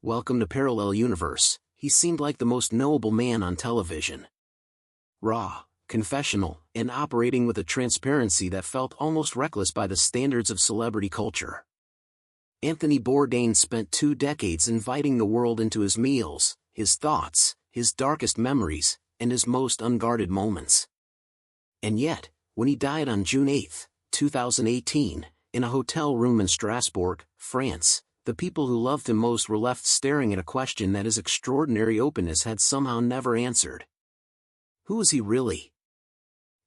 Welcome to Parallel Universe. He seemed like the most knowable man on television. Raw, confessional, and operating with a transparency that felt almost reckless by the standards of celebrity culture. Anthony Bourdain spent 2 decades inviting the world into his meals, his thoughts, his darkest memories, and his most unguarded moments. And yet, when he died on June 8, 2018, in a hotel room in Strasbourg, France, the people who loved him most were left staring at a question that his extraordinary openness had somehow never answered. Who was he really?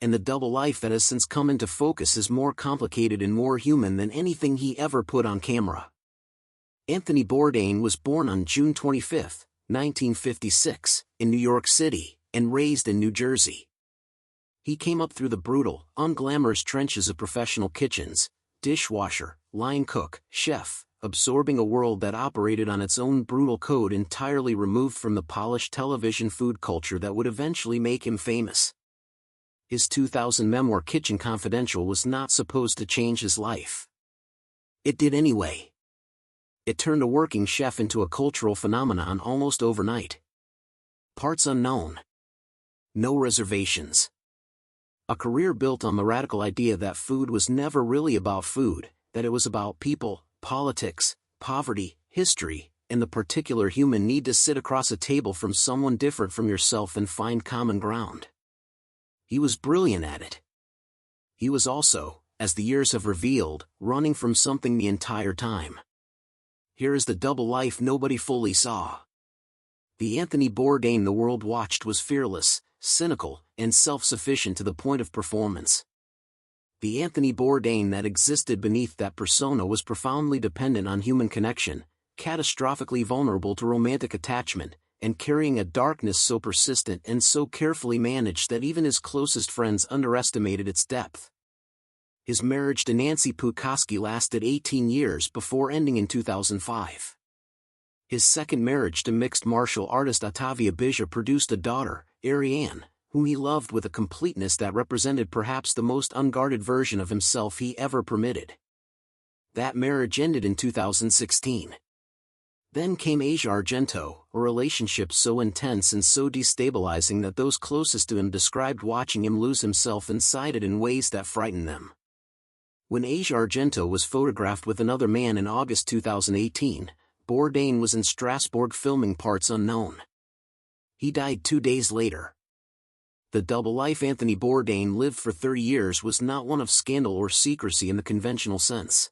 And the double life that has since come into focus is more complicated and more human than anything he ever put on camera. Anthony Bourdain was born on June 25, 1956, in New York City, and raised in New Jersey. He came up through the brutal, unglamorous trenches of professional kitchens, dishwasher, line cook, chef, absorbing a world that operated on its own brutal code entirely removed from the polished television food culture that would eventually make him famous. His 2000 memoir Kitchen Confidential was not supposed to change his life. It did anyway. It turned a working chef into a cultural phenomenon almost overnight. Parts unknown. No reservations. A career built on the radical idea that food was never really about food, that it was about people, politics, poverty, history, and the particular human need to sit across a table from someone different from yourself and find common ground. He was brilliant at it. He was also, as the years have revealed, running from something the entire time. Here is the double life nobody fully saw. The Anthony Bourdain the world watched was fearless, cynical, and self-sufficient to the point of performance. The Anthony Bourdain that existed beneath that persona was profoundly dependent on human connection, catastrophically vulnerable to romantic attachment, and carrying a darkness so persistent and so carefully managed that even his closest friends underestimated its depth. His marriage to Nancy Putkoski lasted 18 years before ending in 2005. His second marriage to mixed martial artist Otavia Bija produced a daughter, Ariane, whom he loved with a completeness that represented perhaps the most unguarded version of himself he ever permitted. That marriage ended in 2016. Then came Asia Argento, a relationship so intense and so destabilizing that those closest to him described watching him lose himself inside it in ways that frightened them. When Asia Argento was photographed with another man in August 2018, Bourdain was in Strasbourg filming Parts Unknown. He died 2 days later. The double life Anthony Bourdain lived for 30 years was not one of scandal or secrecy in the conventional sense.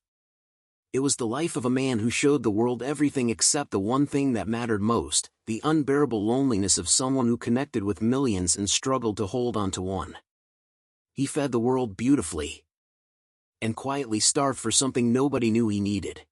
It was the life of a man who showed the world everything except the one thing that mattered most, the unbearable loneliness of someone who connected with millions and struggled to hold on to one. He fed the world beautifully. And quietly starved for something nobody knew he needed.